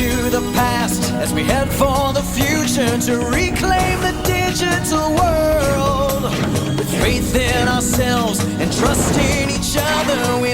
to the past as we head for the future to reclaim the digital world. With faith in ourselves and trust in each other, we